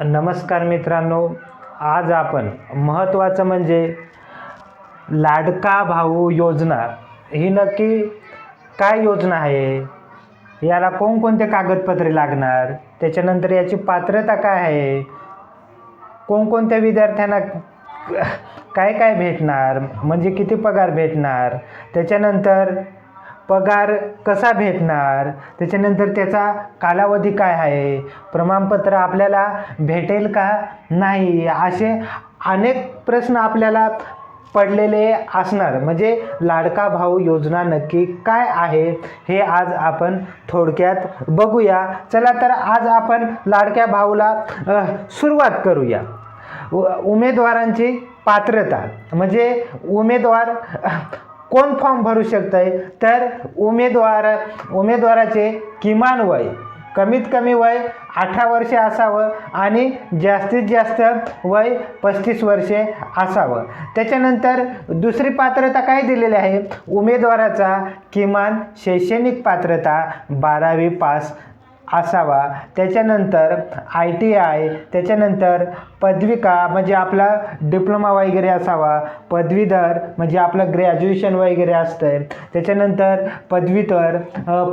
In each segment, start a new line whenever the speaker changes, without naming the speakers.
नमस्कार मित्रांनो, आज आपण महत्त्वाचं म्हणजे लाडका भाऊ योजना ही नक्की काय योजना आहे, याला कोणकोणते कागदपत्रे लागणार, त्याच्यानंतर याची पात्रता काय आहे, कोणकोणत्या विद्यार्थ्यांना काय काय भेटणार, म्हणजे किती पगार भेटणार, त्याच्यानंतर पगार कसा भेटणार, त्याच्यानंतर त्याचा कालावधी काय आहे, प्रमाणपत्र आपल्याला भेटेल का नाही, असे अनेक प्रश्न आपल्याला पडलेले असणार. म्हणजे लाडका भाऊ योजना नक्की काय आहे हे आज आपण थोडक्यात बघूया. चला तर आज आपण लाडक्या भाऊला सुरुवात करूया. उमेदवारांची पात्रता म्हणजे उमेदवार कोण फॉर्म भरू शकते, तर उमेदवाराचे किमान वय कमीत कमी वय 18 वर्षे असावं आणि जास्तीत जास्त वय 35 वर्षे असावं. त्याच्यानंतर दुसरी पात्रता काय दिलेली आहे, उमेदवाराचा किमान शैक्षणिक पात्रता 12वी पास असावा. त्याच्यानंतर ITI, त्याच्यानंतर पदविका म्हणजे आपला डिप्लोमा वगैरे असावा, पदवीधर म्हणजे आपलं ग्रॅज्युएशन वगैरे असतं, त्याच्यानंतर पदवीधर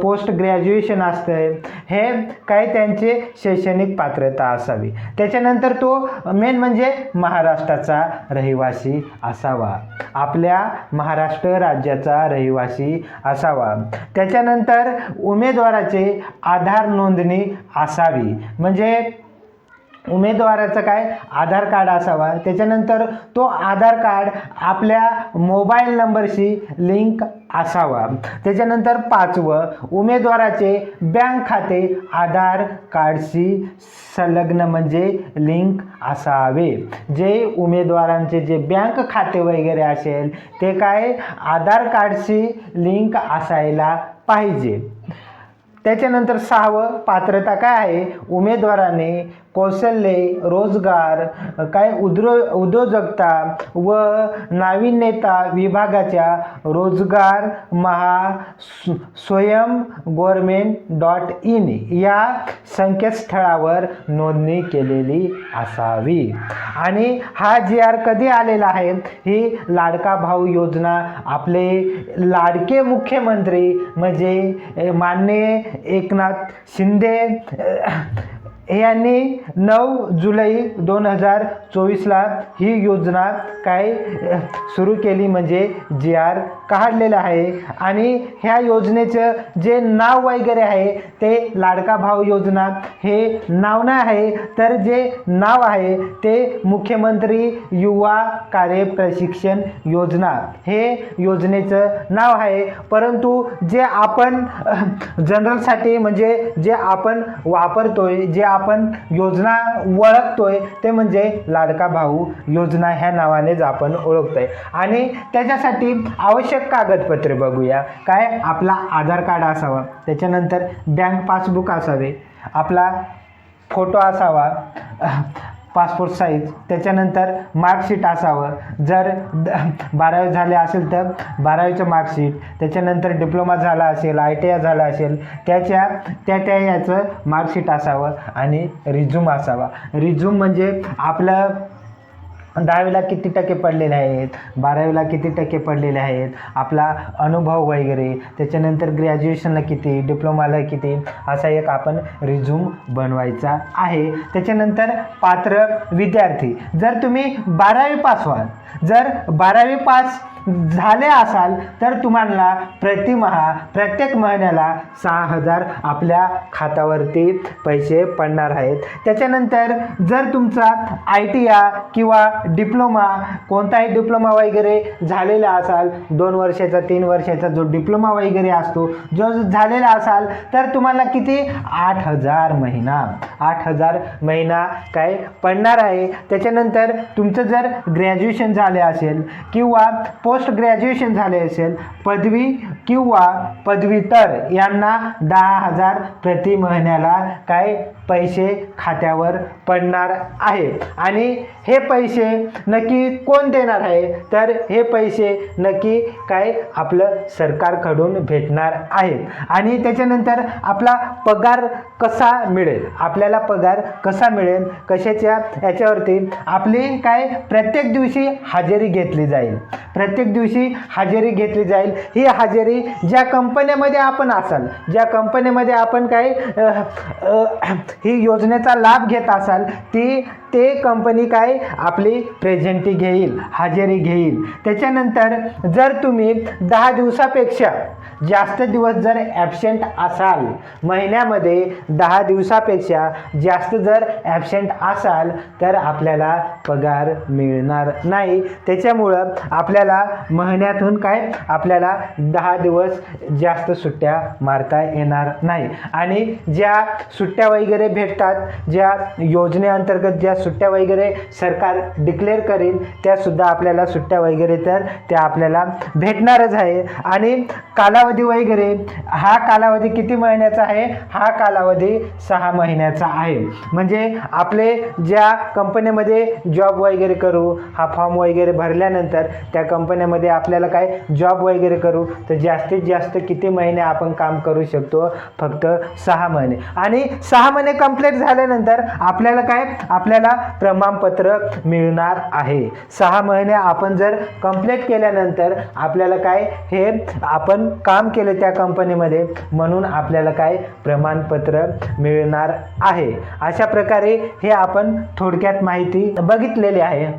पोस्ट ग्रॅज्युएशन असतं, हे काय त्यांचे शैक्षणिक पात्रता असावी. त्याच्यानंतर तो मेन म्हणजे महाराष्ट्राचा रहिवासी असावा, आपल्या महाराष्ट्र राज्याचा रहिवासी असावा. त्याच्यानंतर उमेदवाराचे आधार नोंदणी असावी, म्हणजे उमेदवाराचं काय आधार कार्ड असावा. त्याच्यानंतर तो आधार कार्ड आपल्या मोबाईल नंबरशी लिंक असावा. त्याच्यानंतर 5वं, उमेदवाराचे बँक खाते आधार कार्डशी संलग्न म्हणजे लिंक असावे. जे उमेदवारांचे जे बँक खाते वगैरे असेल ते काय आधार कार्डशी लिंक असायला पाहिजे. त्याच्यानंतर 6वं, पात्रता काय आहे, उमेदवाराने कौशल्य, रोजगार, काय उद्योजकता व नाविन्यता विभागाच्या रोजगार स्वयं government.in या संकेतस्थळावर नोंदणी केलेली असावी. आणि हा GR कधी आलेला आहे, ही लाडका भाऊ योजना आपले लाडके मुख्यमंत्री म्हणजे माननीय एकनाथ शिंदे यांनी 9 जुलै 2024ला ही योजना काय सुरू केली, म्हणजे GR काढलेलं आहे. आणि ह्या योजनेचं जे नाव वगैरे आहे ते लाडका भाऊ योजना हे नाव नाही आहे, तर जे नाव आहे ते मुख्यमंत्री युवा कार्य प्रशिक्षण योजना हे योजनेचं नाव आहे. परंतु जे आपण जनरलसाठी म्हणजे जे आपण वापरतोय, जे आपण योजना ओळखतोय ते म्हणजे लाडका भाऊ योजना ह्या नावानेच आपण ओळखतोय. आणि त्याच्यासाठी आवश्यक कागदपत्रे बघूया. काय, आपला आधार कार्ड असावा, त्याच्यानंतर बँक पासबुक असावे, आपला फोटो असावा पासपोर्ट साईज, त्याच्यानंतर मार्कशीट असावं, जर 12वी झाले असेल तर 12वीचं मार्कशीट, त्याच्यानंतर डिप्लोमा झाला असेल, ITI झाला असेल त्या याचं मार्कशीट असावं आणि रिझ्यूम असावा. रिझ्यूम म्हणजे आपलं 10वीला किती टक्के पडलेले आहेत, 12वीला किती टक्के पडलेले आहेत, आपला अनुभव वगैरे, त्याच्यानंतर ग्रॅज्युएशनला किती, डिप्लोमाला किती, असा एक आपण रिझ्यूम बनवायचा आहे. त्याच्यानंतर पात्र विद्यार्थी, जर तुम्ही 12वी पास व्हाल, जर 12वी पास झाले असाल तर तुम्हाला प्रत्येक महिन्याला 6,000 आपल्या खात्यावरती पैसे पडणार आहेत. त्याच्यानंतर जर तुमचा ITI किंवा डिप्लोमा, कोणताही डिप्लोमा वगैरे झालेला असाल, 2 वर्षाचा 3 वर्षाचा जो डिप्लोमा वगैरे असतो जो झालेला असाल, तर तुम्हाला किती 8,000 महिना काय पडणार आहे. त्याच्यानंतर तुमचं जर ग्रॅज्युएशन झाले असेल किंवा पोस्ट ग्रॅज्युएशन झाले असेल, पदवी किंवा पदवीधर यांना 10,000 प्रति महिन्याला काय पैसे खात्यावर पडणार आहे. आणि हे पैसे नक्की कोण देणार आहे, तर हे पैसे नक्की काय आपलं सरकारकडून भेटणार आहेत. आणि त्याच्यानंतर आपला पगार कसा मिळेल, आपल्याला पगार कसा मिळेल, कशाच्या याच्यावरती आपली काय प्रत्येक दिवशी हजेरी घेतली जाईल. प्रत्येक दिवशी हजेरी घेतली जाईल. ही हजेरी ज्या कंपन्यामध्ये आपण असाल, ज्या कंपनीमध्ये आपण काय ही योजनेचा लाभ घेत असाल, ते कंपनी काय आपली प्रेझेंटी घेईल, हजेरी घेईल. त्याच्यानंतर जर तुम्ही 10 दिवसापेक्षा जास्त दिवस जर ॲबसेंट असाल, महिन्यामध्ये 10 दिवसापेक्षा जास्त जर ॲबसेंट असाल, तर आपल्याला पगार मिळणार नाही. त्याच्यामुळं आपल्याला महिन्यातून काय आपल्याला 10 दिवस जास्त सुट्ट्या मारता येणार नाही. आणि ज्या सुट्ट्या वगैरे भेटतात, ज्या योजनेअंतर्गत ज्या सुट्ट्या वगैरे सरकार डिक्लेअर करेल, त्यासुद्धा आपल्याला सुट्ट्या वगैरे तर त्या आपल्याला भेटणारच आहे. आणि कालावधी वगैरे, हा कालावधी किती महिन्याचा आहे, हा कालावधी 6 महिन्याचा आहे. म्हणजे आपले ज्या कंपनीमध्ये जॉब वगैरे करू, हा फॉर्म वगैरे भरल्यानंतर त्या कंपनीमध्ये आपल्याला काय जॉब वगैरे करू, तर जास्तीत जास्त किती महिने आपण काम करू शकतो, फक्त 6 महिने. आणि 6 महिने कंप्लीट झाल्यानंतर आपल्याला काय आपल्याला प्रमाणपत्र मिळणार आहे. 6 महिने आपण जर कंप्लीट केल्यानंतर आपल्याला काय हे आपण काम केलं त्या कंपनीमध्ये, म्हणून आपल्याला काय प्रमाणपत्र मिळणार आहे. अशा प्रकारे हे आपण थोडक्यात माहिती बघितलेली आहे.